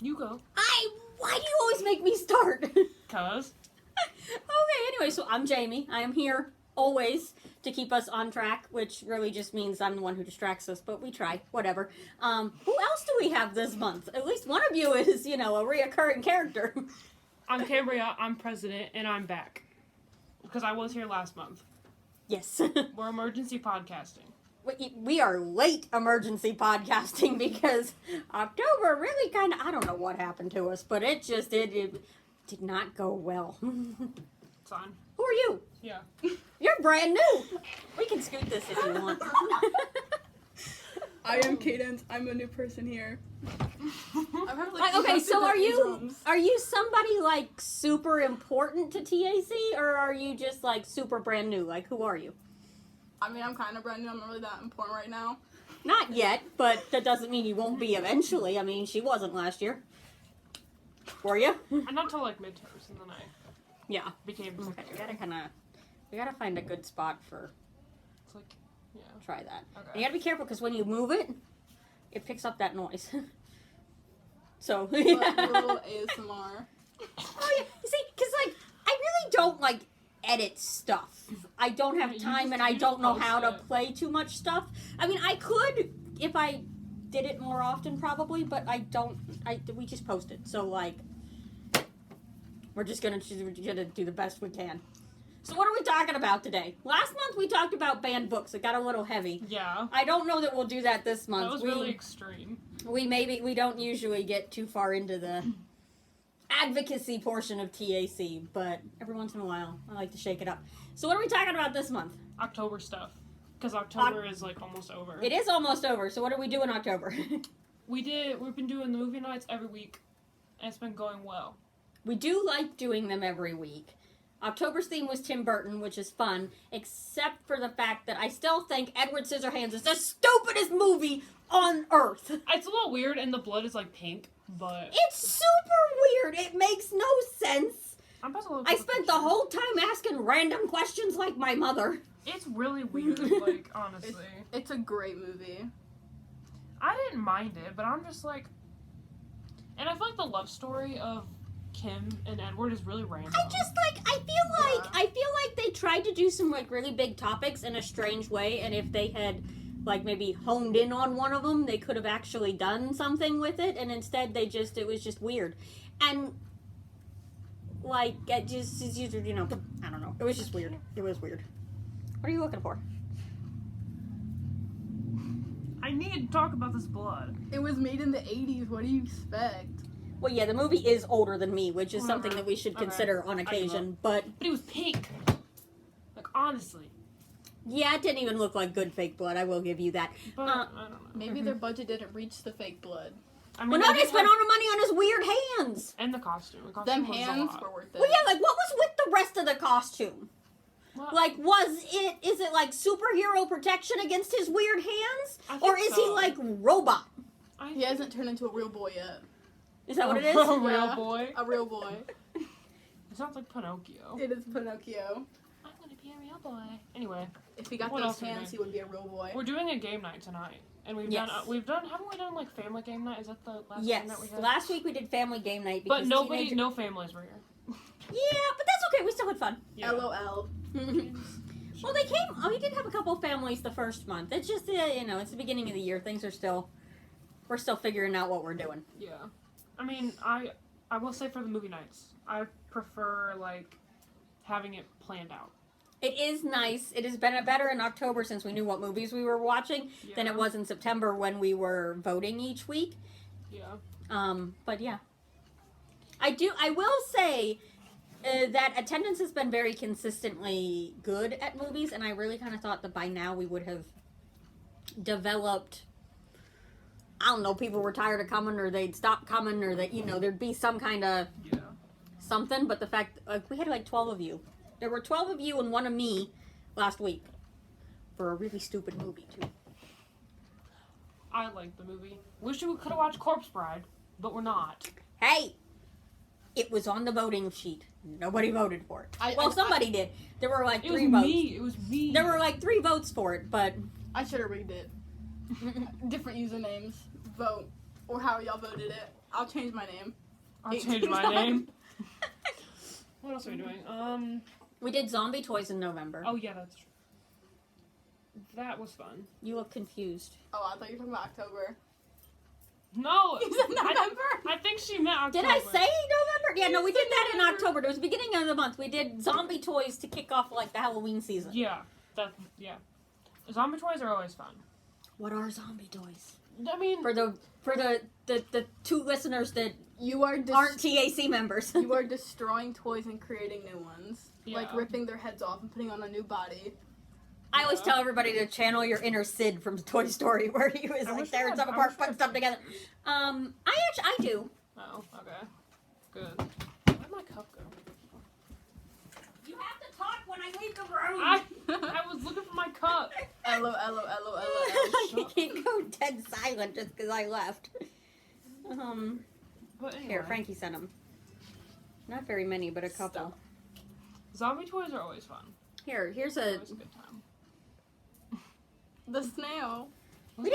You go. Why do you always make me start? Cuz. Okay, anyway, so I'm Jamie. I am here always to keep us on track, which really just means I'm the one who distracts us, but we try, whatever. Who else do we have this month? At least one of you is, a reoccurring character. I'm Cambria, I'm president, and I'm back. Because I was here last month. Yes. We're emergency podcasting. We are late emergency podcasting because October really kind of, I don't know what happened to us, but it did not go well. It's on. Who are you? Yeah. You're brand new. We can scoot this if you want. I am Kaydence. I'm a new person here. Okay, so are you somebody like super important to TAC, or are you just like super brand new? Like, who are you? I mean, I'm kind of brand new. I'm not really that important right now. Not yet, but that doesn't mean you won't be eventually. I mean, she wasn't last year. Were you? And not till like midterms, and then Yeah. became. Okay, we gotta find a good spot for. It's like, yeah. Try that. Okay. And you gotta be careful because when you move it, it picks up that noise. So. A little ASMR. Oh yeah. You see, because like I really don't like edit stuff. I don't have time, and I don't know how to play too much stuff. I mean, I could if I did it more often, probably, but I don't. We just post it, so like we're just gonna do the best we can. So what are we talking about today? Last month we talked about banned books. It got a little heavy. Yeah. I don't know that we'll do that this month. That was really extreme. We don't usually get too far into the advocacy portion of TAC, but every once in a while I like to shake it up. So what are we talking about this month? October stuff. Because October is like almost over. It is almost over, so what do we do in October? We've been doing the movie nights every week, and it's been going well. We do like doing them every week. October's theme was Tim Burton, which is fun, except for the fact that I still think Edward Scissorhands is the stupidest movie on earth. It's a little weird, and the blood is like pink, but... It's super weird. It makes no sense. I spent the whole time asking random questions like my mother. It's really weird, like, honestly. It's a great movie. I didn't mind it, but I'm just like... And I feel like the love story of Kim and Edward is really random. I feel like they tried to do some like really big topics in a strange way, and if they had like maybe honed in on one of them, they could have actually done something with it, and instead it was just weird. And like I don't know. It was just weird. It was weird. What are you looking for? I need to talk about this blood. It was made in the 80s. What do you expect? Well, yeah, the movie is older than me, which is something that we should consider on occasion, but it was pink. Like, honestly. Yeah, it didn't even look like good fake blood, I will give you that. But, I don't know. Maybe their budget didn't reach the fake blood. I mean, well, no, they spent all the money on his weird hands. And the costume. Them hands were worth it. Well, yeah, like, what was with the rest of the costume? Well, Like, is it like superhero protection against his weird hands? Or is he like robot? He hasn't turned into a real boy yet. Is that what it is? A real boy? A real boy. It sounds like Pinocchio. It is Pinocchio. I'm gonna be a real boy. Anyway. If he got those hands, he would be a real boy. We're doing a game night tonight. And haven't we done like family game night? Is that the last game that we had? Last week we did family game night because no families were here. Yeah, but that's okay, we still had fun. Yeah. LOL. Well, we did have a couple of families the first month. It's just, it's the beginning of the year. We're still figuring out what we're doing. Yeah. I mean, I will say for the movie nights, I prefer, like, having it planned out. It is nice. It has been better in October since we knew what movies we were watching than it was in September when we were voting each week. Yeah. But yeah. I will say that attendance has been very consistently good at movies, and I really kind of thought that by now we would have developed, I don't know, people were tired of coming, or they'd stop coming, or that, there'd be some kind of something, but the fact, we had like 12 of you. There were 12 of you and one of me last week for a really stupid movie, too. I liked the movie. Wish we could have watched Corpse Bride, but we're not. Hey! It was on the voting sheet. Nobody voted for it. Somebody did. There were like 3 votes. It was me. There were like 3 votes for it, but... I should have rigged it. Different usernames. Vote. Or how y'all voted it. I'll change my name. I'll change my name. What else are we doing? We did zombie toys in November. Oh yeah, that's true. That was fun. You look confused. Oh, I thought you were talking about October. No, You said November? I think she meant October. Did I say November? Yeah, no, we did that in October. It was the beginning of the month. We did zombie toys to kick off like the Halloween season. Yeah, yeah. Zombie toys are always fun. What are zombie toys? I mean, For the two listeners that You are aren't TAC members. you are destroying toys and creating new ones. Like Yeah. ripping their heads off and putting on a new body. I always tell everybody to channel your inner Sid from Toy Story, where he was I like wish I tearing had- stuff I apart, wish I putting had- stuff together. I do. oh, okay, good. Where'd my cup go? You have to talk when I leave the room. I was looking for my cup. LOL. You go dead silent just because I left. But anyway, Here, Frankie sent them. Not very many, but a couple. zombie toys are always fun. Here's Always a good time. The snail. We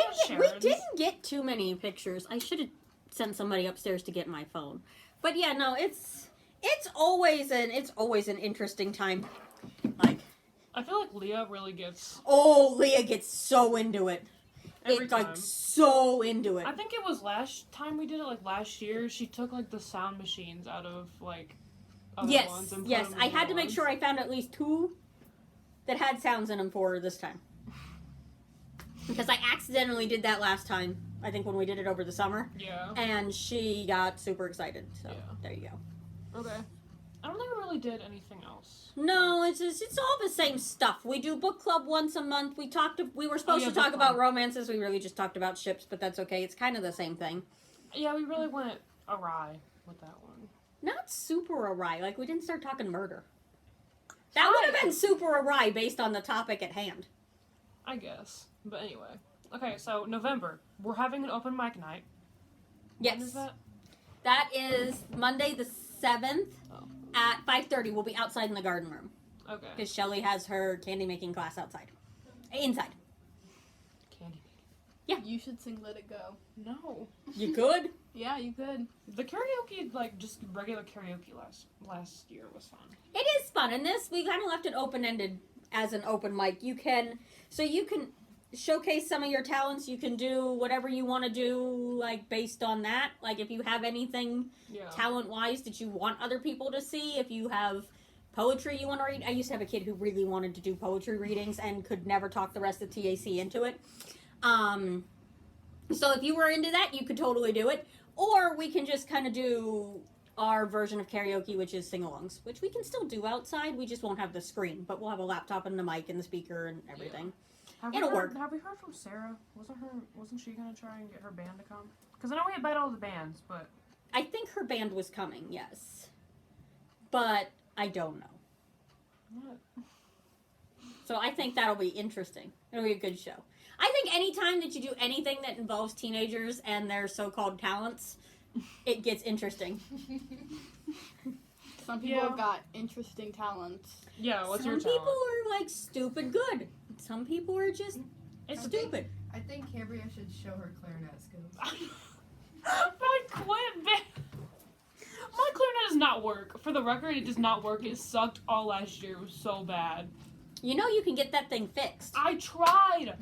didn't get too many pictures. I should have sent somebody upstairs to get my phone. But yeah, no, it's always an interesting time. Like, I feel like Leah really gets oh, Leah gets so into it. every It's time. like so into it. I think it was last time we did it, like last year. She took like the sound machines out of like other ones and put Yes. them I in had the to make ones. sure I found at least 2 that had sounds in them for her this time. Because I accidentally did that last time. I think when we did it over the summer, Yeah. and she got super excited. So Yeah. there you go. Okay. I don't think we really did anything else. No, it's all the same stuff. We do book club once a month. We were supposed yeah, to talk book about club. romances. We really just talked about ships, but that's okay. It's kind of the same thing. Yeah, we really went awry with that one. Not super awry. Like, we didn't start talking murder. That would have been super awry based on the topic at hand. I guess. But anyway. Okay, so November. We're having an open mic night. Yes. When is that? That is Monday the 7th Oh. at 5:30. We'll be outside in the garden room. Okay. Because Shelly has her candy making class outside. Inside. Candy. You should sing Let It Go. No. You could? Yeah, you could. The karaoke, like, just regular karaoke last year was fun. It is fun. And this, we kind of left it open-ended as an open mic. You can showcase some of your talents. You can do whatever you want to do, like, based on that. Like, if you have anything Yeah. talent-wise that you want other people to see, if you have poetry you want to read. I used to have a kid who really wanted to do poetry readings and could never talk the rest of TAC into it. So if you were into that, you could totally do it. Or we can just kind of do our version of karaoke, which is sing-alongs, which we can still do outside. We just won't have the screen, but we'll have a laptop and the mic and the speaker and everything. It'll work. Have we heard from Sarah? Wasn't she gonna try and get her band to come? Because I know we had bet all the bands, but I think her band was coming, yes. But I don't know. what? So I think that'll be interesting. It'll be a good show. I think anytime that you do anything that involves teenagers and their so-called talents, it gets interesting. Some people Yeah. have got interesting talents. Yeah, what's Some your people talent? are like stupid good. Some people are just It's stupid. I think Cambria should show her clarinet skills. My clarinet does not work. For the record, it does not work. It sucked all last year. It was so bad. You know you can get that thing fixed. I tried.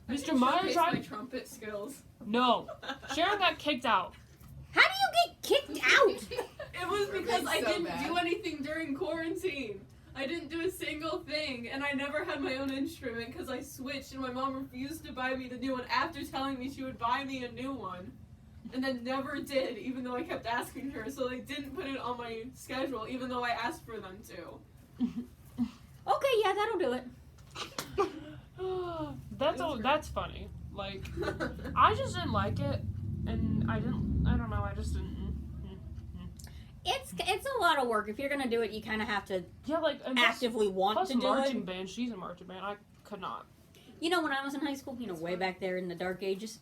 Mr. Meyer my tried. trumpet skills. No, Sharon got kicked out. How do you get kicked out? It was because I so didn't bad. do anything during quarantine. I didn't do a single thing, and I never had my own instrument because I switched, and my mom refused to buy me the new one after telling me she would buy me a new one. And then never did, even though I kept asking her, so they didn't put it on my schedule, even though I asked for them to. Okay, yeah, that'll do it. That's funny. Like, I just didn't like it, and I don't know, I just didn't. It's a lot of work. If you're gonna do it, you kind of have to Yeah, like, and plus- actively want plus to do marching it. band, she's a marching band, I could not. You know, when I was in high school, way back there in the dark ages,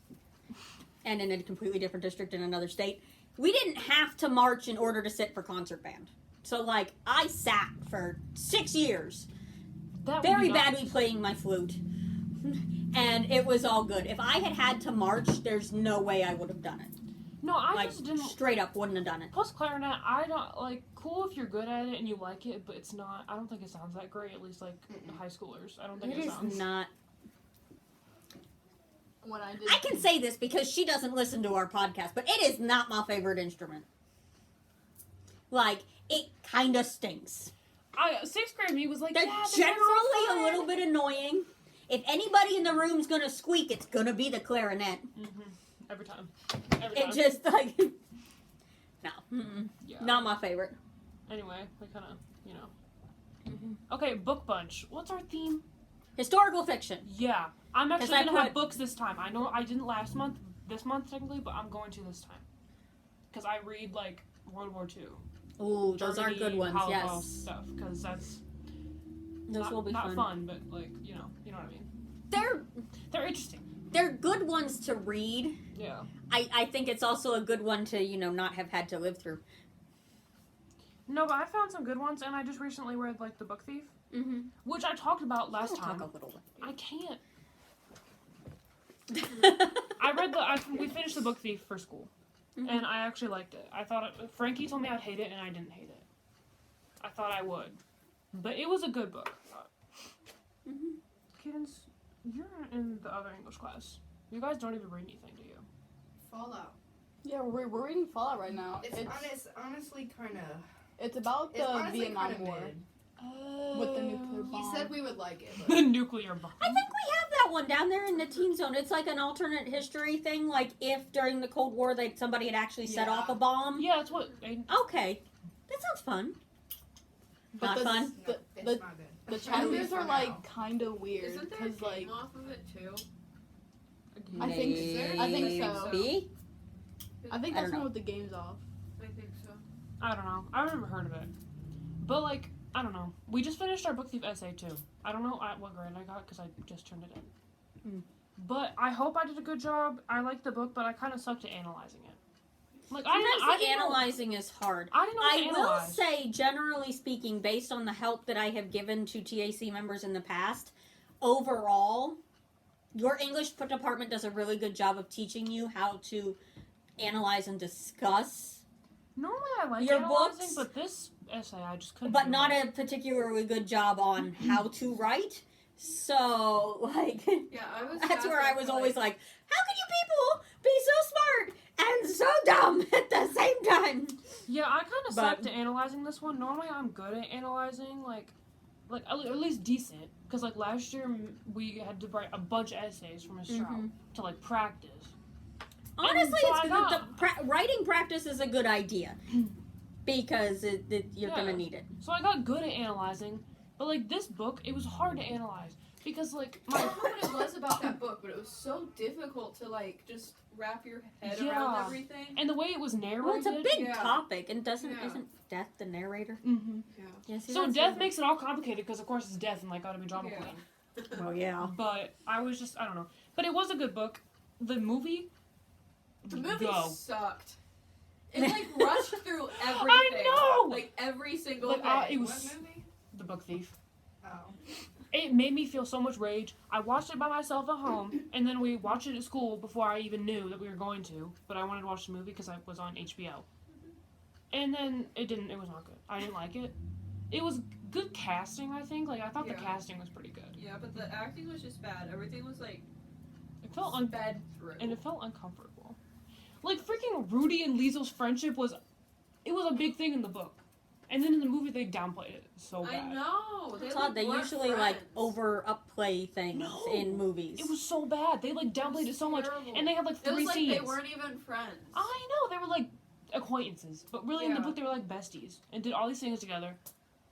and in a completely different district in another state, we didn't have to march in order to sit for concert band. So, like, I sat for 6 years, That would very be nice. badly playing my flute. And it was all good. If I had to march, there's no way I would have done it. No, I Like, just didn't. straight up wouldn't have done it. Plus clarinet, I don't like. Cool if you're good at it and you like it, but it's not. I don't think it sounds that great. At least like high schoolers. I don't think It it sounds. is not. When I did. I can say this because she doesn't listen to our podcast, but it is not my favorite instrument. Like, it kind of stinks. Sixth grade me was like, They're yeah, this generally one's so a fun. little bit annoying. If anybody in the room's gonna squeak, it's gonna be the clarinet. Every time. It just like no, Yeah. not my favorite. Anyway, we kind of, Okay, book bunch. What's our theme? Historical fiction. Yeah, I'm actually 'Cause I gonna have put- books this time. I know I didn't last month, this month technically, but I'm going to this time. Because I read like World War II. Ooh, those are Germany, good ones. Holocaust Yes, stuff. Because that's those not, will be not fun. but like you know what I mean. They're Interesting. good ones to read. Yeah. I think it's also a good one to not have had to live through. No, but I found some good ones, and I just recently read like The Book Thief, Mm-hmm. which I talked about last We'll time. talk a little I can't. bit. I read we finished The Book Thief for school, Mhm. and I actually liked it. I thought Frankie told me I'd hate it, and I didn't hate it. I thought I would, but it was a good book. Mhm. Kittens, you're in the other English class. You guys don't even read anything, do you? Fallout. Yeah, we're reading Fallout right now. It's honestly kind of. It's about the Vietnam War with the nuclear bomb. He said we would like it. The nuclear bomb. I think we have that one down there in the teen zone. It's like an alternate history thing. Like if during the Cold War somebody had actually set Yeah. off a bomb. Yeah, that's what. Okay, that sounds fun. But Not the- fun. The, It's the, not good. the chapters for are now. like kind of weird Isn't there a because like game off of it too? I think so. Maybe. I think I that's don't one know. with the games off. I think so. I don't know. I've never heard of it. But, like, I don't know. We just finished our Book Thief essay, too. I don't know what grade I got because I just turned it in. Hmm. But I hope I did a good job. I liked the book, but I kind of sucked at analyzing it. Like, I Sometimes the didn't know- analyzing is hard. I didn't know what to I will analyze. say, generally speaking, based on the help that I have given to TAC members in the past, overall, your English department does a really good job of teaching you how to analyze and discuss, Normally I like your analyzing, books- but this essay I just couldn't but do not it. a particularly good job on how to write. So, like, Yeah, I was. that's where I was fascinated, always like, how can you people be so smart and so dumb at the same time? Yeah, I kind of But- sucked at analyzing this one. Normally I'm good at analyzing, like at least decent. Because, like, last year we had to write a bunch of essays from Ms. Stroud Mhm. to, like, practice. Honestly, so it's I good. got- Writing practice is a good idea because you're Yeah. gonna need it. So I got good at analyzing, but like this book, it was hard to analyze because like I don't know what it was about that book, but it was so difficult to like just wrap your head Yeah. around everything. and the way it was narrated. Well, it's a big Yeah. topic, and Yeah. isn't Death the narrator? Mm-hmm. Yes. So death makes it all complicated because of course it's death and like gotta be drama Yeah. queen. Well, yeah. But I was just I don't know. But it was a good book. The movie. The movie Go. sucked. It like rushed through everything. I know! Like every single Like, thing. it was- What movie? The Book Thief. Oh. It made me feel so much rage. I watched it by myself at home, and then we watched it at school before I even knew that we were going to. But I wanted to watch the movie because it was on HBO. And then it was not good. I didn't like it. It was good casting, I think. Like, I thought the Yeah. casting was pretty good. Yeah, but the acting was just bad. Everything was like It felt sped through. and it felt uncomfortable. Like, freaking Rudy and Liesel's friendship was a big thing in the book. And then in the movie, they downplayed it so I bad. know. It's odd. They weren't usually friends. over upplay things No. in movies. It was so bad. They, like, downplayed it so much. terrible. And they had, like, It 3 was like scenes. they weren't even friends. I know, they were like acquaintances, but really in the Yeah. book they were like besties and did all these things together.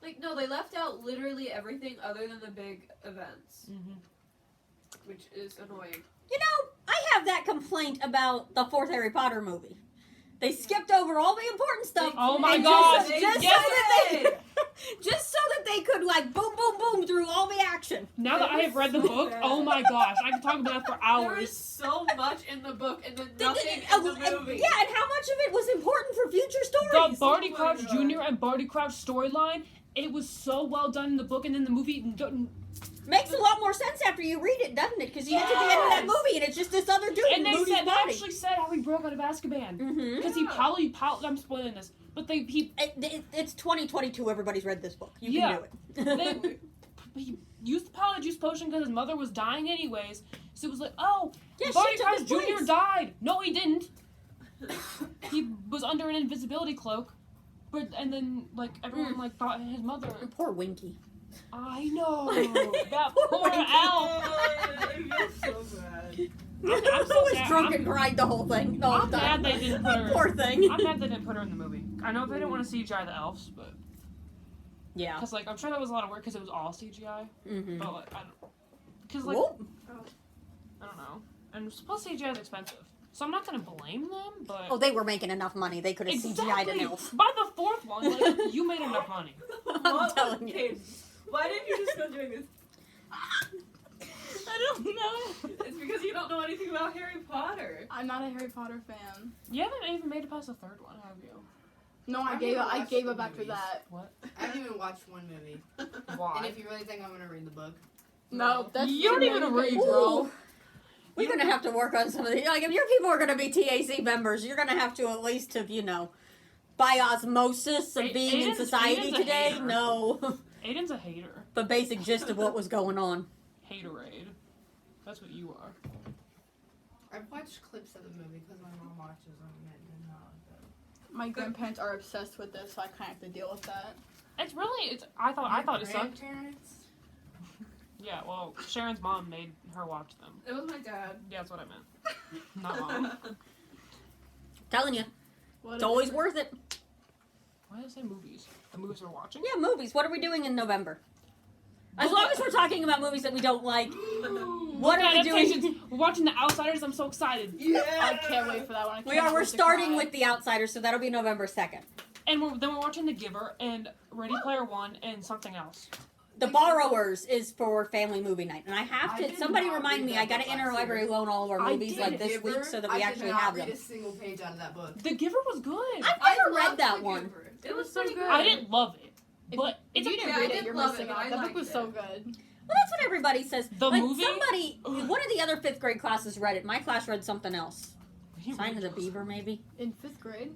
Like no, they left out literally everything other than the big events, Mm-hmm. which is annoying. You know, I have that complaint about the fourth Harry Potter movie. They skipped over all the important stuff. Oh my and gosh! Just, Yes, so that they, just so that they could like boom, boom, boom through all the action. Now that I have read the so book, bad. oh my gosh, I could talk about that for There is hours. so much in the book and then They nothing didn't- in the and- movie. yeah, and how much of it was important for future The stories? Barty Oh my Crouch God. Jr. and Barty Crouch storyline, it was so well done in the book, and then the movie Makes a lot more sense after you read it, doesn't it? Because you get to the end of that movie and it's just this other dude And in Moody's they body. actually said how he broke out of Azkaban. Mm-hmm. Because he probably, I'm spoiling this, but It's 2022. Everybody's read this book. You Yeah. can do it. he used the polyjuice potion because his mother was dying anyways. So it was like, oh, Yeah, Barty she took Crouch his Jr. place. died. No, he didn't. He was under an invisibility cloak. And then, like, everyone, like, thought his mother... Poor Winky. I know. That Poor poor Winky. elf. I feel so bad. I'm Who so was sad. drunk and cried the whole thing? The whole I'm time. mad they didn't put her... Poor thing. I'm mad they didn't put her in the movie. I know they didn't want to CGI the elves, but... Yeah. Because, like, I'm sure that was a lot of work because it was all CGI. Mm-hmm. But, like, I don't... Because, like... Whoop. I don't know. And plus CGI is expensive. So I'm not going to blame them, but... Oh, they were making enough money. They could have CGI'd an elf. By the fourth one, like, you made enough money. I'm telling you. Okay, why didn't you just go doing this? I don't know. It's because you don't know anything about Harry Potter. I'm not a Harry Potter fan. You haven't even made it past the third one, have you? No, I I've gave never up. I watched gave the up after movies. that. What? I haven't even watched one movie. And Why? if you really think I'm gonna read the book, No, that's You don't even read, Ooh. bro. We're gonna have to work on some of these. Like, if your people are gonna be TAC members, you're gonna have to at least have, by osmosis of being in Aiden's- society Aiden's a today. hater. No, Aiden's a hater. the basic gist of what was going on. Haterade. That's what you are. I've watched clips of the movie because my mom watches them and not. My grandparents are obsessed with this, so I kind of have to deal with that. It's really, I thought it sucked. Grandparents? Yeah, well, Sharon's mom made her watch them. It was my dad. Yeah, that's what I meant. Not mom. Telling you, What it's is always it? worth it. Why did I say movies? The movies we're watching? Yeah, movies. What are we doing in November? As long as we're talking about movies that we don't like, what are we Adaptations. doing? We're watching The Outsiders. I'm so excited. I can't wait for that one. We're starting with The Outsiders, so that'll be November 2nd. And then we're watching The Giver and Ready Player One and something else. The Borrowers is for family movie night, and I have I to. did Somebody not remind read me. that I got to book last interlibrary year. loan all of our I movies did. like this Giver, week, so that we I actually did not have read them. a single page out of that book. The Giver was good. I've I never loved read that The one. Giver. It was so good. I didn't love it, but If it's you a didn't Yeah, I read it, did you're love missing it, but out. I That book liked was it. so good. Well, that's what everybody says. The like, movie? Somebody, one of the other 5th grade classes read it. My class read something else. He Sign of the really Beaver, maybe. In 5th grade?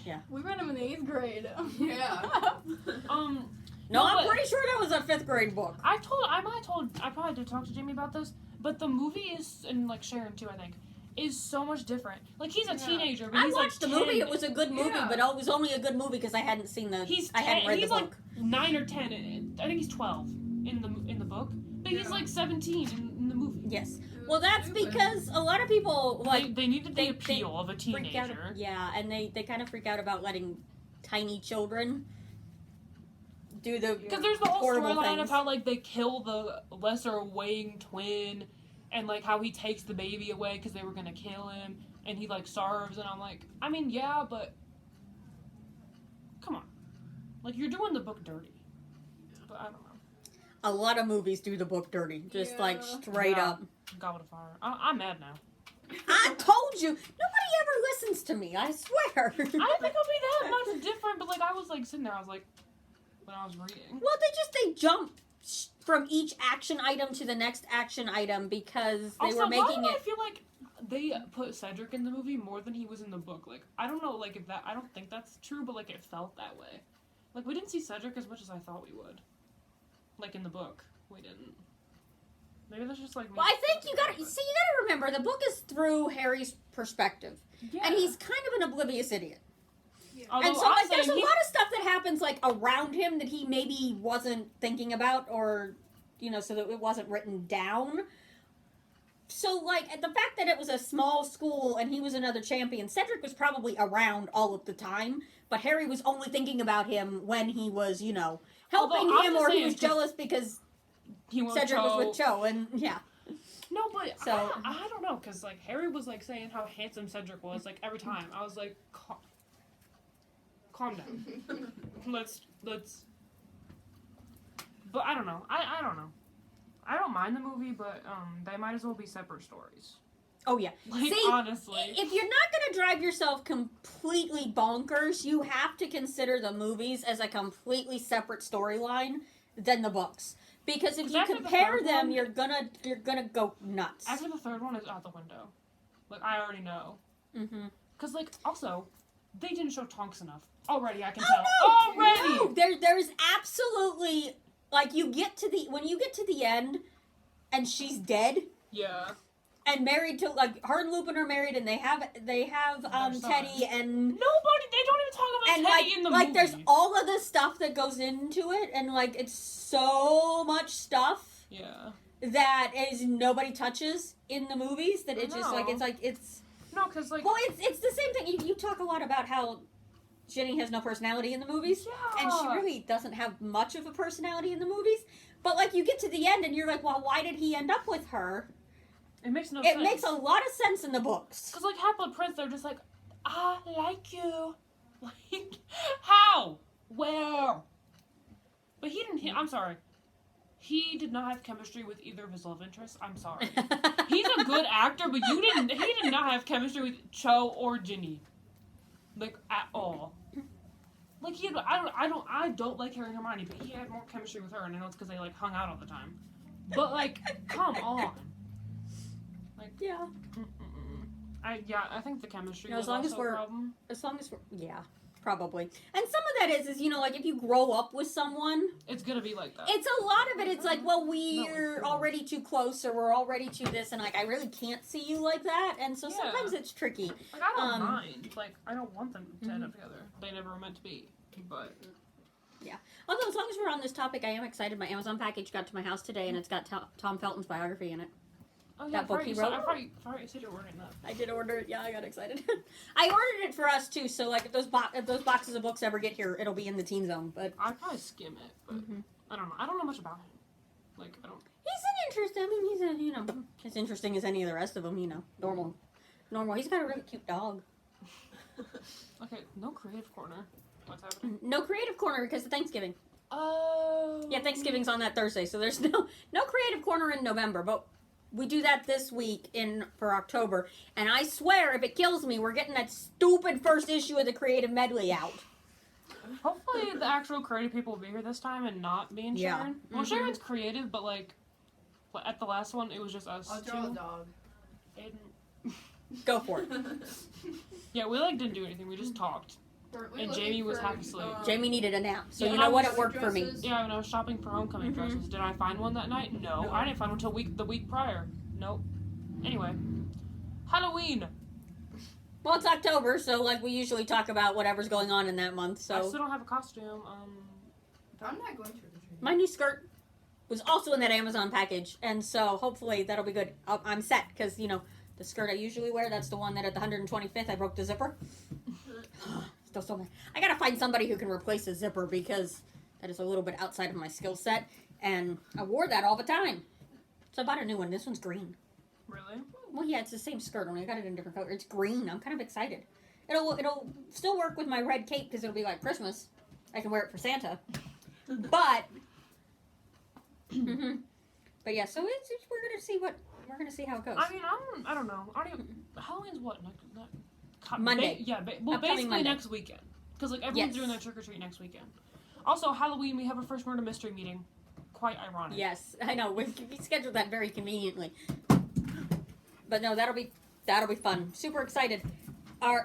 Yeah. We read them in 8th grade. Yeah. was. No, No, I'm but- pretty sure that was a 5th grade book. I probably did talk to Jamie about this, but the movie is, and like Sharon too, I think, is so much different. Like, he's a teenager, but I he's watched like the movie. 10. It was a good movie, Yeah. but it was only a good movie because I hadn't seen the. He's I hadn't 10, read he's the like book. 9 or 10. I think he's 12 in the book, but he's Yeah. like 17 in the movie. Yes. Well, that's because a lot of people like They needed the they- appeal of a freak out. teenager. Yeah, and they kind of freak out about letting tiny children do the. Because there's the whole horrible storyline things. of how like they kill the lesser weighing twin, and like how he takes the baby away because they were gonna kill him, and he like starves, and I'm like, I mean, yeah, but come on, like you're doing the book dirty. But I don't know. A lot of movies do the book dirty, just like Yeah. straight Yeah. up. Goblet of Fire. I'm mad now. I told you, nobody ever listens to me. I swear. I didn't think it would be that much different, but like I was like sitting there, I was like, when I was reading. Well, they jump from each action item to the next action item because they Also, were why making do it. I feel like they put Cedric in the movie more than he was in the book? Like, I don't know, like if that, I don't think that's true, but like it felt that way. Like we didn't see Cedric as much as I thought we would. Like in the book, we didn't. Maybe that's just like me. Well, I think you gotta remember the book is through Harry's perspective, Yeah. and he's kind of an oblivious idiot. Although And so I'm like, there's a saying lot of stuff that happens like around him that he maybe wasn't thinking about, or so that it wasn't written down. So like the fact that it was a small school and he was another champion, Cedric was probably around all of the time, but Harry was only thinking about him when he was helping Although, I'm him, just or he saying, was 'cause jealous because he was Cedric was with Cho, and yeah. No, but So- I don't know, because like Harry was like saying how handsome Cedric was like every time. I was like, calm down. let's. But I don't know. I don't know. I don't mind the movie, but they might as well be separate stories. Oh yeah. Like See, honestly, if you're not going to drive yourself completely bonkers, you have to consider the movies as a completely separate storyline than the books. Because if 'Cause you after the compare third them, one- you're gonna go nuts. After the third one is out the window. Like, I already know. Mm-hmm. Because, like, also, they didn't show Tonks enough. Already, I can tell. Already! No, there's absolutely, like, when you get to the end, and she's dead, Yeah. and married to, like, her and Lupin are married, and they have son. Teddy, and They don't even talk about and Teddy in the movie. there's all of the stuff that goes into it, and like it's so much stuff Yeah. that is nobody touches in the movies that it's just No. it's No, because, like... well it's the same thing. You talk a lot about how Jenny has no personality in the movies, yeah. and she really doesn't have much of a personality in the movies. But like you get to the end, and you're like, well, why did he end up with her? It makes no It sense. makes a lot of sense in the books. Because, like, Half-Blood Prince, they're just like, I like you. Like, how? Where? But he didn't... I'm sorry. He did not have chemistry with either of his love interests. I'm sorry. He's a good actor, but he did not have chemistry with Cho or Ginny. Like, at all. Like, I don't like Harry and Hermione, but he had more chemistry with her, and I know it's because they, like, hung out all the time. But, like, come on. Like, Yeah. I think the chemistry No, was as long as also we're- a problem. As long as we're, yeah, probably. And some of that is you know, like if you grow up with someone, It's gonna be like that. it's a lot of it. It's like, well, we're it's already too close, or we're already too this, and like I really can't see you like that, and so Yeah. sometimes it's tricky. Like, I don't um, mind. Like, I don't want them to end up together. They never were meant to be. But Although, as long as we're on this topic, I am excited. My Amazon package got to my house today, and it's got Tom Felton's biography in it. oh yeah, That book he wrote? I thought you said you were ordering that. I did order it. Yeah, I got excited. I ordered it for us too. So like, if those boxes of books ever get here, it'll be in the teen zone. But I'd probably skim it, but I don't know. I don't know much about him. Like, I don't. he's an interesting. I mean, he's as interesting as any of the rest of them. You know, normal. He's got a really cute dog. Okay, no creative corner. What's happening? No creative corner because of Thanksgiving. Oh. Yeah, Thanksgiving's on that Thursday, so there's no creative corner in November, but we do that this week for October. And I swear, if it kills me, we're getting that stupid first issue of the Creative Medley out. Hopefully, the actual creative people will be here this time and not me and Yeah. Sharon. Well, Mhm. Sharon's creative, but like, at the last one, it was just us I'll draw a two. dog. And, Go for it. yeah, we like didn't do anything. We just talked. Weren't we And looking Jamie was for, half asleep. Jamie needed a nap, so Yeah, you know what? It homecoming worked for me. dresses? Yeah, when I was shopping for homecoming dresses, did I find one that night? No, No. I didn't find one until the week prior. Nope. Anyway, Halloween. Well, it's October, so like we usually talk about whatever's going on in that month. I So still don't have a costume. I'm not going trick or treating. my new skirt was also in that Amazon package, and so hopefully that'll be good. I'm set because you know the skirt I usually wear. That's the one that at the 125th I broke the zipper. Still so mad. I gotta find somebody who can replace a zipper because that is a little bit outside of my skill set, and I wore that all the time. So I bought a new one. This one's green. Really? Well, yeah, it's the same skirt, only I got it in a different color. It's green. I'm kind of excited. It'll still work with my red cape because it'll be like Christmas. I can wear it for Santa. But, but yeah. So we're gonna see how it goes. I mean, I don't know. Halloween's what? Monday. Well, Upcoming basically Monday. next weekend. Because like everyone's Yes. doing their trick or treat next weekend. Also, Halloween we have our first murder mystery meeting. Quite ironic. Yes, I know. We scheduled that very conveniently. But no, that'll be fun. Super excited.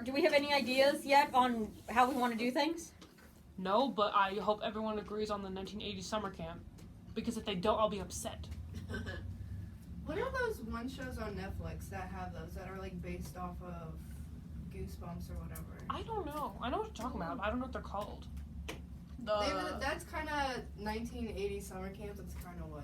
Do we have any ideas yet on how we want to do things? No, but I hope everyone agrees on the 1980s summer camp. Because if they don't, I'll be upset. What are those one shows on Netflix that have those that are like based off of Goosebumps or whatever? I don't know. I know what you're talking about, but I don't know what they're called. That's kind of 1980s summer camp. That's kind of what.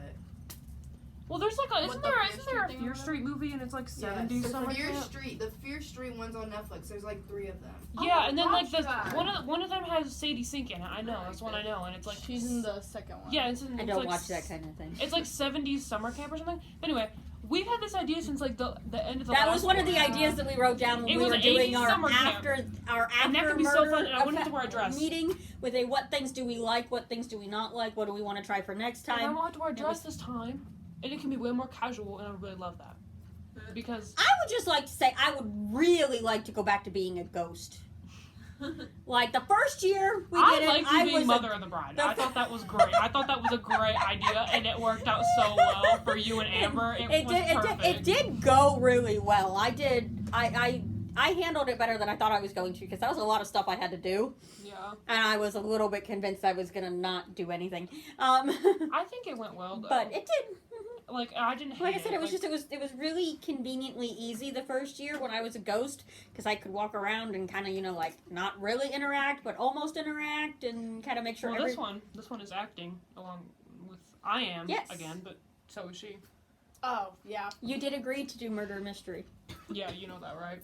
Well, there's like isn't there a thing or Fear Street movie and it's like 70s Yes. summer Fear camp? Street. The Fear Street one's on Netflix. There's like 3 of them. Yeah, Oh, and then like watch this that. one of them has Sadie Sink in it. I know that's one I know, and it's like She's in the second one. yeah, it's I it's don't like watch that kind of thing. It's like 70s summer camp or something. But anyway, we've had this idea since like the end of the That last was one of the ideas that we wrote down when It we was were an doing 80s our summer camp. after And that could be so murder fun, and I wouldn't have to wear a dress. meeting with a what things do we like, what things do we not like, what do we want to try for next And I time. won't have to wear a It dress was- this time, and it can be way more casual, and I would really love that. Because I would just like to say I would really like to go back to being a ghost. Like the first year we I did liked it, you I being was mother of the bride. the I thought that was great. I thought that was a great idea, and it worked out so well for you and Amber. It was perfect. It did go really well. I handled it better than I thought I was going to because that was a lot of stuff I had to do, Yeah. and I was a little bit convinced I was gonna not do anything. I think it went well though. But it did. Like I didn't hate Like I said, it was like, just it was really conveniently easy the first year when I was a ghost because I could walk around and kind of like not really interact but almost interact and kind of make sure. Well, this one is acting along with I am again, but so is she. Oh, yeah. You did agree to do murder mystery. Yeah, you know that, right?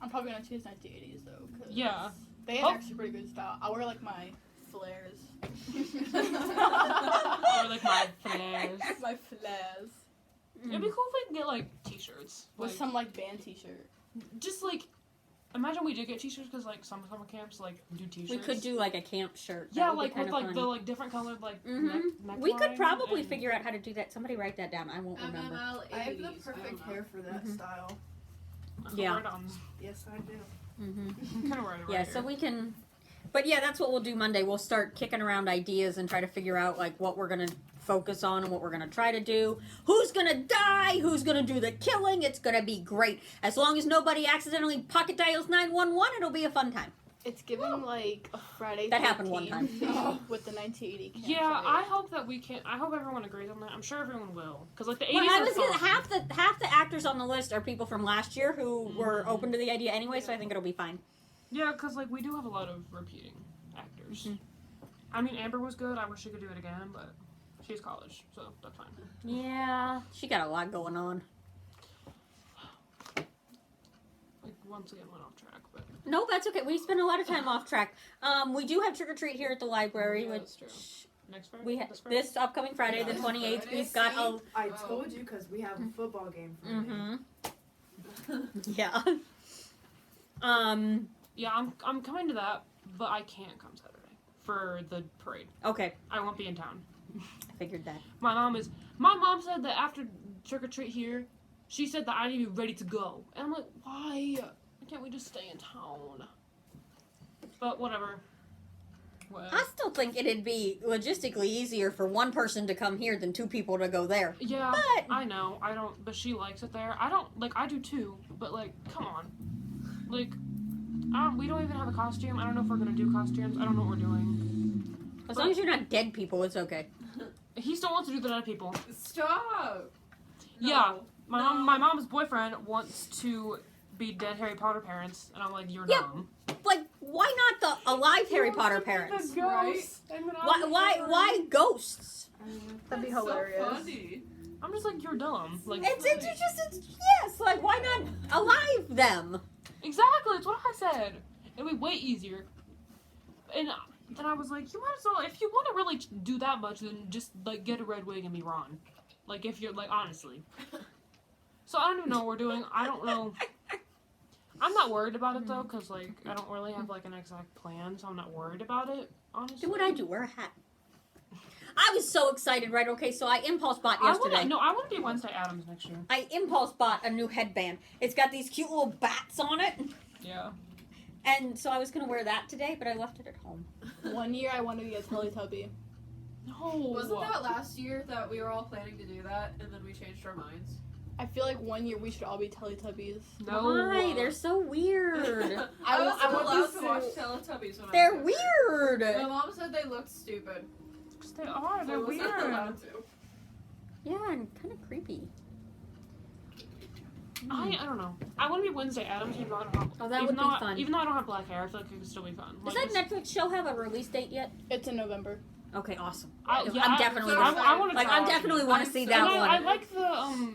I'm probably gonna choose 1980s though. Cause Yeah. They had actually pretty good style. I'll wear like my flares. Or like my flares. My flares. It'd be cool if we could get like t-shirts With like, some like band t-shirt. just like. Imagine we did get t-shirts because like some summer camps like do t-shirts. We could do like a camp shirt. Yeah, That would like be with kinda like fun. the like different colored like Mm-hmm. We could neckline probably and- figure out how to do that. Somebody write that down. I won't remember. MML 80s. I have the perfect hair for that Mhm. style. Yeah. Right on. Yes, I do. Mm-hmm. I'm kind of right. Yeah, so we can. But yeah, that's what we'll do Monday. We'll start kicking around ideas and try to figure out like what we're gonna focus on and what we're gonna try to do. Who's gonna die? Who's gonna do the killing? It's gonna be great. As long as nobody accidentally pocket dials 911, it'll be a fun time. It's given like a Friday. That happened one 13th time. with the 1980 campsite. Yeah, I hope that we can. I hope everyone agrees on that. I'm sure everyone will, because like the 80s Well, I are was gonna, fun. half the actors on the list are people from last year who were open to the idea anyway, so I think it'll be fine. Yeah, because like we do have a lot of repeating actors. Mhm. I mean, Amber was good. I wish she could do it again, but she's college, so that's fine. Yeah, she got a lot going on. Like once again, went off track, but No, that's okay. We spent a lot of time off track. We do have trick or treat here at the library, Yeah, which that's true. Next Friday. we have This Friday? this upcoming Friday, the This 28th. Friday? We've got a. I told you because we have a football game Friday. Mm-hmm. Yeah. Yeah, I'm coming to that, but I can't come Saturday for the parade. Okay, I won't be in town. I figured that. My mom said that after trick or treat here, she said that I need to be ready to go. And I'm like, why? Why can't we just stay in town? But whatever. Well, I still think it'd be logistically easier for one person to come here than two people to go there. yeah, But I know. I don't, but she likes it there. I don't, like, I do too, but like, come on. Like, we don't even have a costume. I don't know if we're gonna do costumes. I don't know what we're doing. as long as you're not dead people, it's okay. He still wants to do the dead people. Stop. No. Yeah, my No. my mom's boyfriend wants to be dead Harry Potter parents, and I'm like, you're Yep. dumb. Like, why not the alive Harry Potter parents? Right? Why ghosts? That'd be That's hilarious. So funny. I'm just like, you're dumb. Like, It's yes. Like, why not alive them? exactly, that's what I said. It'd be way easier. And then I was like, you might as well, if you want to really do that much, then just like get a red wig and be Ron. Like, if you're like, honestly. So I don't even know what we're doing. I don't know. I'm not worried about it though, because like I don't really have like an exact plan, so I'm not worried about it. Honestly. Do what I do. Wear a hat. I was so excited, right? Okay, so I impulse bought yesterday. I want to be Wednesday Addams next year. I impulse bought a new headband. It's got these cute little bats on it. Yeah. And so I was going to wear that today, but I left it at home. One year I wanted to be a Teletubby. No. Wasn't that last year that we were all planning to do that, and then we changed our minds? I feel like one year we should all be Teletubbies. No. Why? They're so weird. I want wasn't allowed these to watch to- Teletubbies when They're I was younger. weird. My mom said they looked stupid. They are. So They're I wasn't weird. allowed to. Yeah, and kind of creepy. I don't know. I want to be Wednesday Addams. Even though I don't have, Oh, that even would be though I- fun. Even though I don't have black hair, I feel like it could still be fun. Does Like, that Netflix show have a release date yet? It's in November. Okay, awesome. I'm I'm definitely so gonna. excited. I want to Like, try I definitely want to I'm see so- that And one. I like the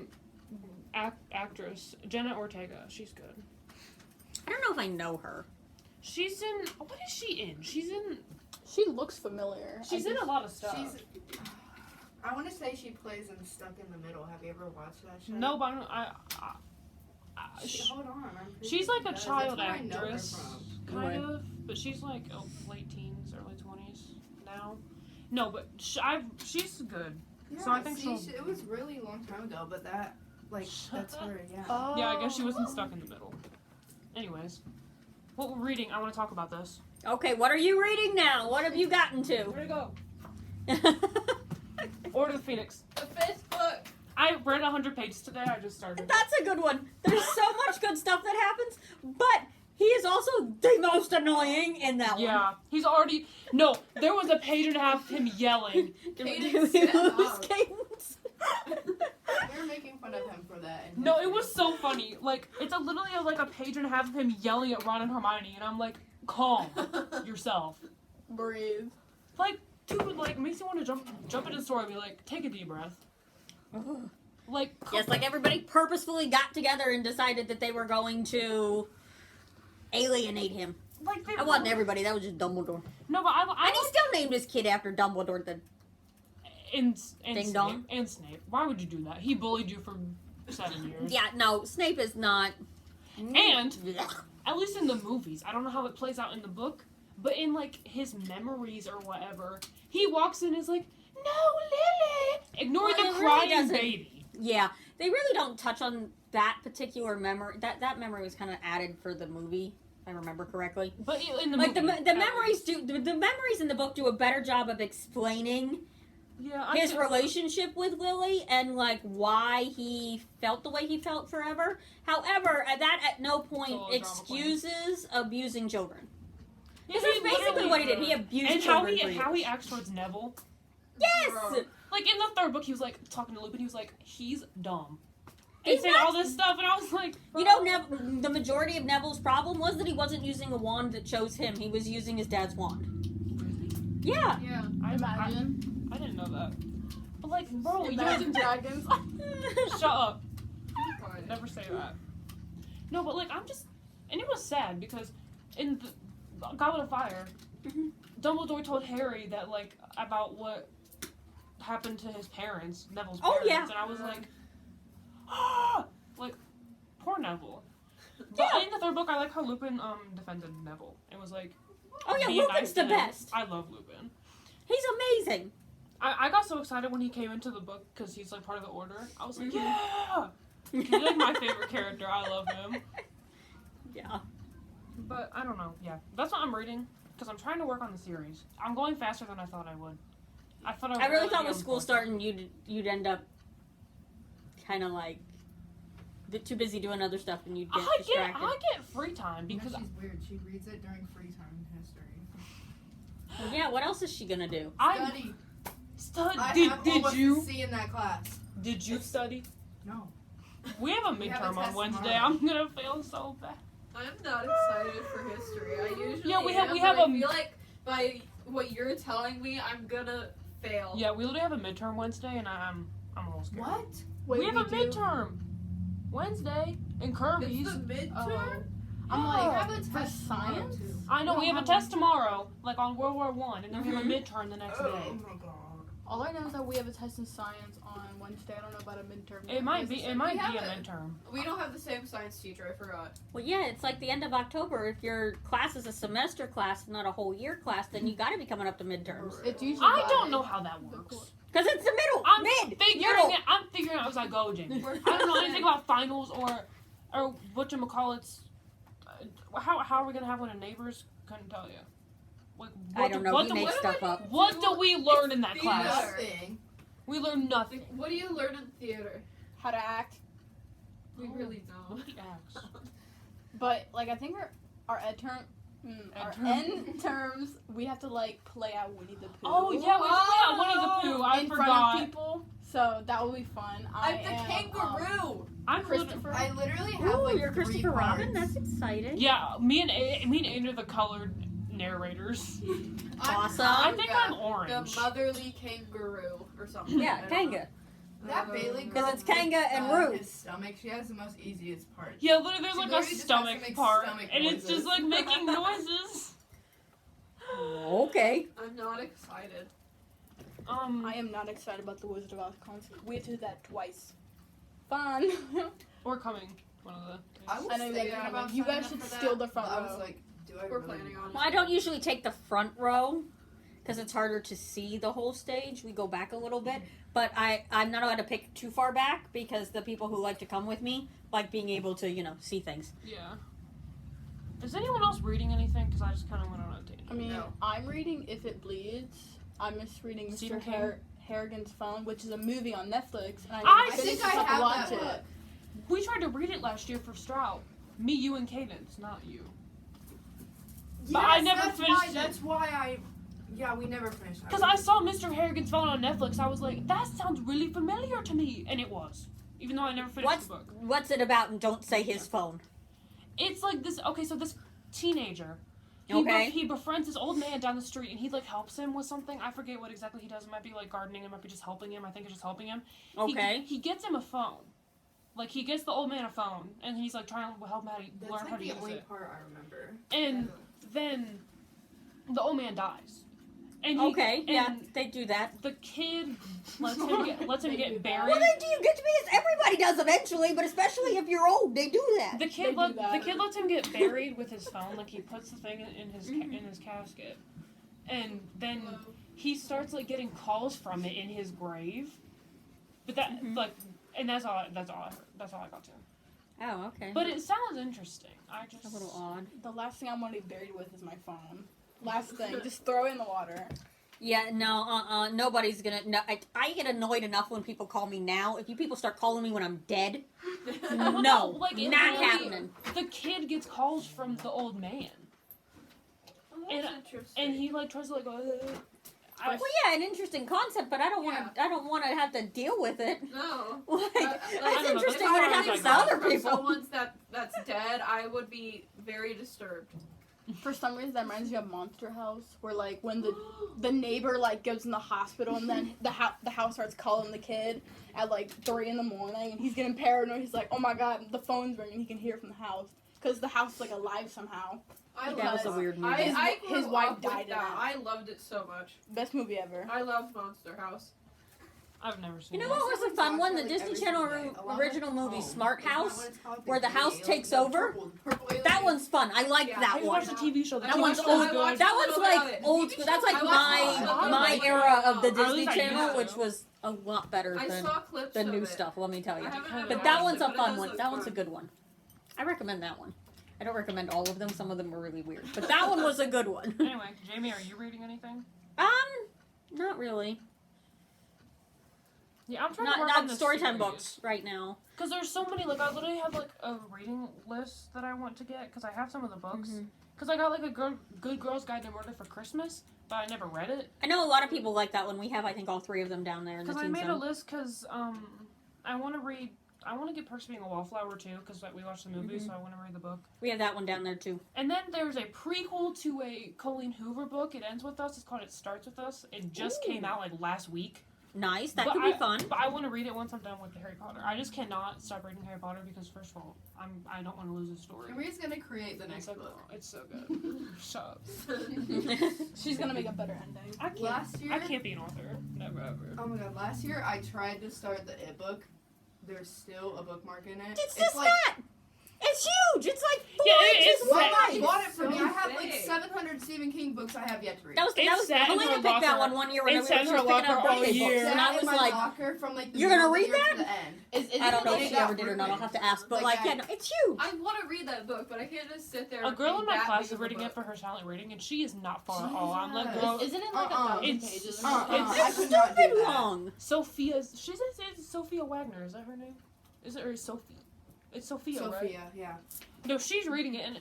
actress Jenna Ortega. She's good. I don't know if I know her. She's in. What is she in? She's in. She looks familiar. She's in a lot of stuff. She's. I want to say she plays in Stuck in the Middle. Have you ever watched that show? No, but Hold on. I'm pretty she's sure like a she does. child That's where I know her actress, from. kind Right. of. But she's like late teens, early 20s now. No, but she's good. Yeah, So I think see, she'll- it was really a long time ago, but that, like, Shut that's up. her, yeah. Oh. Yeah, I guess she wasn't stuck in the middle. Anyways, what we're reading, I want to talk about this. Okay, what are you reading now? What have you gotten to? Where'd it go? Order of the Phoenix. The 5th book. I read 100 pages today. I just started. That's a good one. There's so much good stuff that happens, but he is also the most annoying in that one. Yeah, he's already. No, there was a page and a half of him yelling. Do we Cadence, lose yeah. Cadence? We were making fun of him for that. in No, it history. was so funny. Like, it's literally like a page and a half of him yelling at Ron and Hermione, and I'm like, calm yourself. Breathe. Like, dude, like makes you want to jump into the story and be like, take a deep breath. Like, Yes, like everybody purposefully got together and decided that they were going to alienate him. like they That wasn't everybody, that was just Dumbledore. No, but I And he still named his kid after Dumbledore. and Ding Snape, dong. and Snape. Why would you do that? He bullied you for 7 years. Yeah, no, Snape is not. And at least in the movies, I don't know how it plays out in the book, but in like his memories or whatever, he walks in and is like, "No, Lily," ignoring Well, the it really crying doesn't. baby. Yeah, they really don't touch on that particular memory. That memory was kind of added for the movie, if I remember correctly. But in the Like movie, the at memories least. the memories in the book do a better job of explaining Yeah, I his think- relationship with Lily and like why he felt the way he felt forever. However, that at no point It's all a drama excuses abusing children. Yeah, This he is basically literally- what he did. He abused And how children. he for how he years. acts towards Neville. Yes. Bro. Like in the 3rd book, he was like talking to Lupin. He was like, "He's dumb." He's And saying not- all this stuff, and I was like, You know, the majority of Neville's problem was that he wasn't using a wand that chose him. He was using his dad's wand. Yeah. Yeah. Imagine. I didn't know that. But like, bro, Imagine dragons. shut up. Fine. Never say that. No, but like I'm just, and it was sad because in the Goblet of Fire, Mhm. Dumbledore told Harry that like about what happened to his parents, Neville's Oh, parents, yeah. and I was like, ah, like poor Neville. But Yeah. in the 3rd book, I like how Lupin defended Neville. It was like, Oh yeah, being Lupin's nice the to him. best. I love Lupin. He's amazing. I got so excited when he came into the book because he's like part of the Order. I was like, Mhm. yeah. He's like my favorite character. I love him. Yeah. But I don't know. Yeah, that's what I'm reading because I'm trying to work on the series. I'm going faster than I thought I would. I thought I really would thought be with on school point. starting, you'd end up kind of like too busy doing other stuff, and you'd get distracted. I get free time You know, because she's weird. She reads it during free time in history. Well, yeah. What else is she gonna do? I Study. I did have did almost you a C in that class. did you study? No. We have a We have a midterm on test Wednesday. tomorrow. I'm gonna fail so bad. I'm not excited for history. I usually Yeah, we have- am, we but have I a- feel like by what you're telling me, I'm gonna fail. Yeah, we literally have a midterm Wednesday, and I'm a little scared. What? Wait, we have a do? midterm Wednesday in Kirby's. It's the midterm? Oh. I'm Yeah. like, you have a For test tomorrow, science? too. I know We we don't have a test tomorrow, like on World War One, and then we have a midterm the next Oh day. my god. All I know is that we have a test in science on Wednesday. I don't know about a midterm. It might be. It might We be a have it. midterm. We don't have the same science teacher, I forgot. Well, yeah, it's like the end of October. If your class is a semester class, not a whole year class, then you got to be coming up to midterms. It's usually. I by- don't know how that works. Because it's the middle, I'm mid, figuring middle. it. I'm figuring it out as I go, Jamie. I don't know anything about finals or whatchamacallits. How are we gonna have one of neighbors? Couldn't tell you. Like I don't know. What We do, make what, stuff up. what do we learn in that Theater. class? Nothing. We learn nothing. What do you learn in theater? How to act. We really don't. Yaks. But like I think our ed term, our Ed term. end terms, we have to like play out Winnie the Pooh. Oh yeah, we play Winnie the Pooh. I in forgot. front of people. So that will be fun. I'm the am, kangaroo! I'm Christopher. I literally have Ooh, like you're 3 Christopher cards. Robin. That's exciting. Yeah, me and Aiden are the colored narrators. Awesome. I think I'm The orange. motherly kangaroo or something. Yeah, I don't Kanga. know. That Bailey girl. 'Cause it's Kanga and Rue. His stomach. She has the most easiest part. Yeah, literally, there's She like a literally just has to stomach make part, stomach and it's just noises. like making noises. Okay. I'm not excited. I am not excited about the Wizard of Oz concert. We have to do that twice. Fun. We're coming. One of the. I was I know you thinking guys- about you guys signing up should for steal that, the front but I was row. like, do I We're really? planning on it. Well, I don't usually take the front row because it's harder to see the whole stage. We go back a little bit, but I'm not allowed to pick too far back because the people who like to come with me like being able to see things. Yeah. Is anyone else reading anything? Because I just kind of went on a tangent. I mean, No. I'm reading If It Bleeds. I'm just reading Stephen Mr. King? Harrigan's Phone, which is a movie on Netflix. And I I finished think I up to have watch that it. book. We tried to read it last year for Stroud. Me, you, and Kaydence, not you. But I never finished it. That's why yeah, we never finished that. Because I saw Mr. Harrigan's Phone on Netflix, I was like, that sounds really familiar to me. And it was. Even though I never finished the book. What's it about? And don't say his phone. It's like this, okay, so this teenager, Okay. he befriends this old man down the street, and he, like, helps him with something. I forget what exactly he does. It might be, like, gardening. It might be just helping him. I think it's just helping him. Okay. He gets him a phone. Like, he gets the old man a phone, and he's, like, trying to help him That's learn how like to the use only it. part I remember. And then the old man dies. And Okay, yeah, they do that. The kid lets him get buried. Well, they do. You get to be as everybody does eventually, but especially if you're old, they do that. The kid They do that. the kid lets him get buried with his phone. Like, he puts the thing in his casket, and then he starts, like, getting calls from it in his grave. But that and that's all I got to. Oh, okay. But it sounds interesting. I just a little odd. The last thing I'm going to be buried with is my phone. Last thing, just throw it in the water. Yeah, no, nobody's gonna. No, I get annoyed enough when people call me now. If you people start calling me when I'm dead, no, like, it not really- happening. The kid gets calls from the old man, Oh, that's interesting. and he, like, tries to, like, go. Well, yeah, an interesting concept, but I don't want to. I don't want to have to deal with it. No. Like, I that's don't know, interesting that's when it how I happens to got other From people. someone that's dead, I would be very disturbed. For some reason, that reminds me of Monster House, where like when the neighbor like goes in the hospital, and then the house starts calling the kid at like 3 a.m, and he's getting paranoid. He's like, "Oh my god, the phone's ringing." He can hear it from the house because the house is like alive somehow. That was a weird movie. I grew His wife up with died in that. it. I loved it so much. Best movie ever. I loved Monster House. I've never seen. You know it. what was a fun one? The Disney Channel original movie Smart House, where the house takes over. That one's fun. I liked Yeah, that I one. watched the TV show. The That TV one's show old. was I good. watched That a one's little bit of like it. old TV school. That's like shows, I watched my it. era of the At Disney least I Channel, used which to. was a lot better I than saw clips the of new it. stuff. Let me tell you. I haven't ever But that watched one's it, a but it fun does one. look That one's a fun. good one. I recommend that one. I don't recommend all of them. Some of them are really weird, but that one was a good one. Anyway, Jamie, are you reading anything? Not really. Yeah, I'm trying to work on Not this storytime series. books right now. Because there's so many, like, I literally have, like, a reading list that I want to get, because I have some of the books. Because I got, like, a Good Girl's Guide to Murder for Christmas, but I never read it. I know a lot of people like that one. We have, I think, all 3 of them down there in the Because I teen made a zone. list, because, I want to get Perks of Being a Wallflower, too, because, like, we watched the movie, so I want to read the book. We have that one down there, too. And then there's a prequel to a Colleen Hoover book. It ends with us. It's called It Starts With Us. It just came out, like, last week. Nice. That But could be fun. But I want to read it once I'm done with Harry Potter. I just cannot stop reading Harry Potter because, first of all, I don't want to lose the story. Camria's gonna create the next It's so, book. it's so good. Shut up. She's gonna make a better ending. I can't be an author. Never ever. Oh my god, last year I tried to start the It book. There's still a bookmark in it. It's just like, that. It's huge. It's like 4 Yeah, inches it's Well, wide. I bought it for me. I so have like big. 700 Stephen King books I have yet to read. That was It's sat in Helena her picked that locker. one year when we It were sat in her picking up locker all birthday year. books, and I in was my like, locker from like the "You're gonna middle of the read year to that?" the end. I don't know if It she got ever did or not. I'll ruined. have to ask. But Like, yeah, no, it's huge. I want to read that book, but I can't just sit there. A girl in and my read that class big is of a reading it book. for her silent reading, and she is not far at all. I'm like, Jesus. girl, Isn't it like Uh-uh. 1,000 It's- pages? uh-uh. It's- I could not do Stupid that. long. Sophia. She says it's Sophia Wagner. Is that her name? Is it or is Sophie? It's Sophia, right? Sophia, yeah. No, she's reading it, and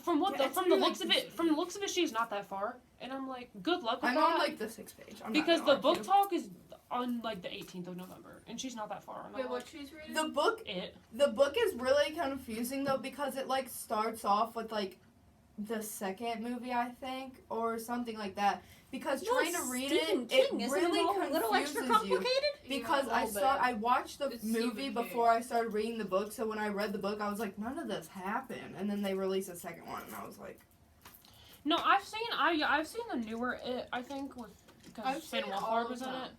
from what Yeah, the, it's from the really looks of it, from the looks of it, she's not that far. And I'm like, good luck with I'm that. on like the 6th page. I'm not because gonna the book argue. talk is on like the 18th of November, and she's not that far. And I'm Wait, what like, she's reading? The book is really confusing though because it like starts off with like the second movie I think or something like that. Because Well, trying to read Stephen it King, isn't really it a little extra confuses you. complicated? Because Yeah, a little I watched the It's movie Stephen King. before I started reading the book, so when I read the book I was like, none of this happened. And then they released a second one and I was like, no, I've seen the newer It. I think with because I've Finn seen all Wolfhard of was in them. it.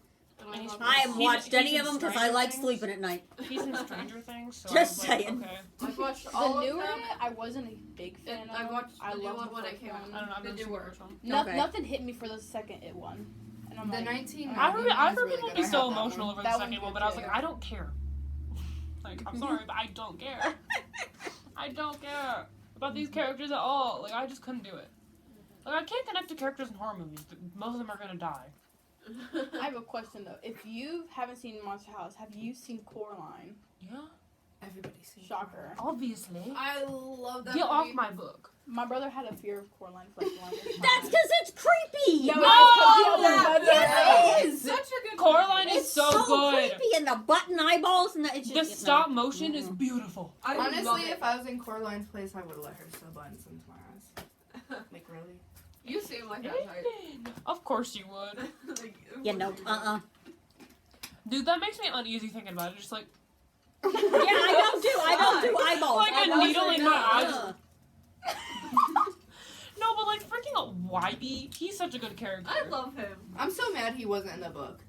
And he's- I haven't he's- watched he's any in of them because I Stranger like Things. sleeping at night. He's in Stranger Things. So Just I was like, saying. Okay. I've watched The all newer, of them. I wasn't a big fan I of. watched I the new loved one the when it first came out. one. I don't know. I've The never seen newer. which one. Okay. Nothing hit me for the second It one. And I'm the like, 1990 I heard was really people good. be I so had that emotional one. over That the one's second one, good but I was too. like, I don't care. Like, I'm sorry, but I don't care. I don't care. about these characters at all. Like, I just couldn't do it. Like, I can't connect to characters in horror movies. Most of them are gonna die. I have a question though. If you haven't seen Monster House, have you seen Coraline? Yeah, Everybody's seen Shocker. obviously. I love that Get movie. off my book. My brother had a fear of Coraline for like the longest time. That's because it's creepy. No, No! Yes, it is. Such a good Coraline It's is so good. creepy, and the button eyeballs, and it's The just stop motion is Mm-mm. beautiful. I love Honestly, it. if I was in Coraline's place, I would let her sew buttons into my eyes. Like, really? You seem like that type. Of course you would. Like, You know, Dude, that makes me uneasy thinking about it. Just like, Yeah, I don't do eyeballs. Like a Eyeballs needle are in not- my eyes. ugh. no, but like freaking Wybie, he's such a good character. I love him. I'm so mad he wasn't in the book.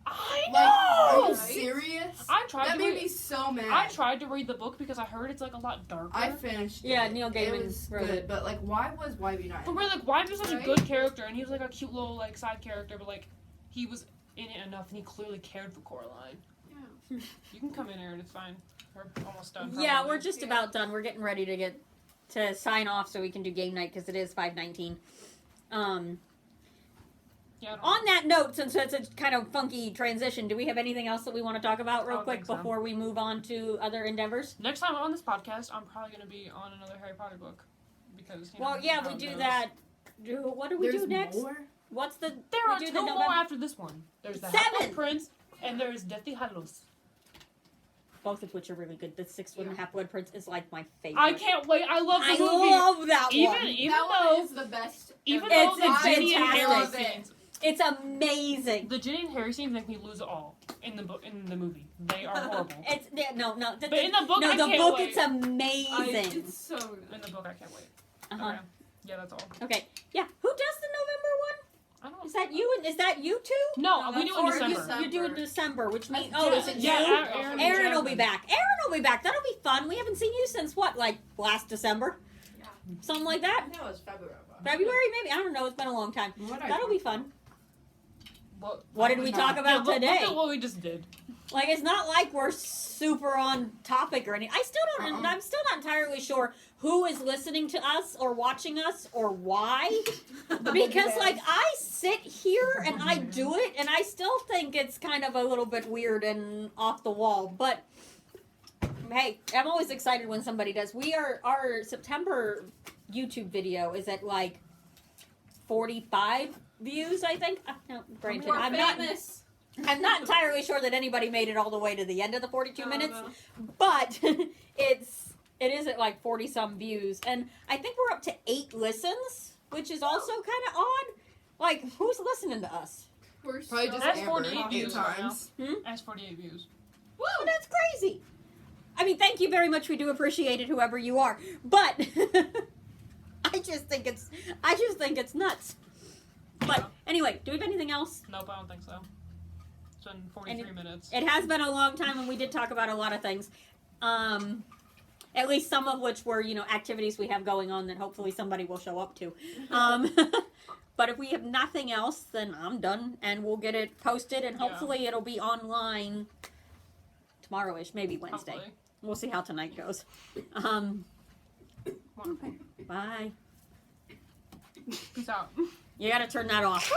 I Like, are know. you Right? serious? I tried That to made read. me so mad. I tried to read the book because I heard it's like a lot darker. I finished Yeah, it. Neil Gaiman It was wrote good, it. but like, why was Wybie not But in we're it? like, Wybie was such Right? a good character, and he was like a cute little like side character, but like he was in it enough, and he clearly cared for Coraline. Yeah. You can come in here, and it's fine. We're almost done. Yeah, probably. we're just about done. We're getting ready to sign off so we can do game night because it is 5:19. Yeah, I don't On that note, since it's a kind of funky transition, do we have anything else that we want to talk about I real don't quick think so. before we move on to other endeavors? Next time on this podcast, I'm probably going to be on another Harry Potter book because. You know, Well, yeah, how we it do goes. that. What do we There's do next? more? What's the There we are do two the more November- after this one. There's the 7. Half-Blood Prince, and there's Deathly Hallows. Both of which are really good. The 6th one, Half-Blood Prince, is like my favorite. I can't wait. I love the I movie. love that even one. even that though one is the best. even ever. though It's the Ginny and Harry fantastic. scenes, It's amazing. the Ginny and Harry scenes make me lose it all in the book in the movie. They are horrible. It's no. But in the book, no, I the can't book wait. it's amazing. It's so good. In the book, I can't wait. Uh-huh. Okay. Yeah, that's all. Okay, yeah. Who does the November one? I don't. Is that you? And is that you two? No, No, we do that's in for December. December. You do in December, which means That's is it Yeah, you? Aaron, Aaron will be Jasmine. back. Aaron will be back. That'll be fun. We haven't seen you since what, like last December? Yeah. Something like that. I think it was February. February, maybe. I don't know. It's been a long time. That'll be fun. What did we talk about look today? at what we just did. Like, it's not like we're super on topic or anything. I still don't. I'm still not entirely sure who is listening to us or watching us or why. Because like I sit here and I do it, and I still think it's kind of a little bit weird and off the wall. But hey, I'm always excited when somebody does. Our September YouTube video is at like 45 views, I think. No, granted, We're I'm famous. I'm not entirely sure that anybody made it all the way to the end of the 42 Oh, minutes, no. but it is at like 40 some views, and I think we're up to 8 listens, which is also kind of odd. Like, who's listening to us? We're Probably so just That's Amber 48 8 views right now. times. That's 48 views. Whoa, that's crazy. I mean, thank you very much. We do appreciate it, whoever you are. But I just think it's nuts. But anyway, do we have anything else? Nope, I don't think so. It's been 43 minutes. It has been a long time, and we did talk about a lot of things. At least some of which were, activities we have going on that hopefully somebody will show up to. But if we have nothing else, then I'm done, and we'll get it posted, and hopefully it'll be online tomorrow-ish, maybe Wednesday. Hopefully. We'll see how tonight goes. Wonderful. Bye. Peace out. You gotta turn that off.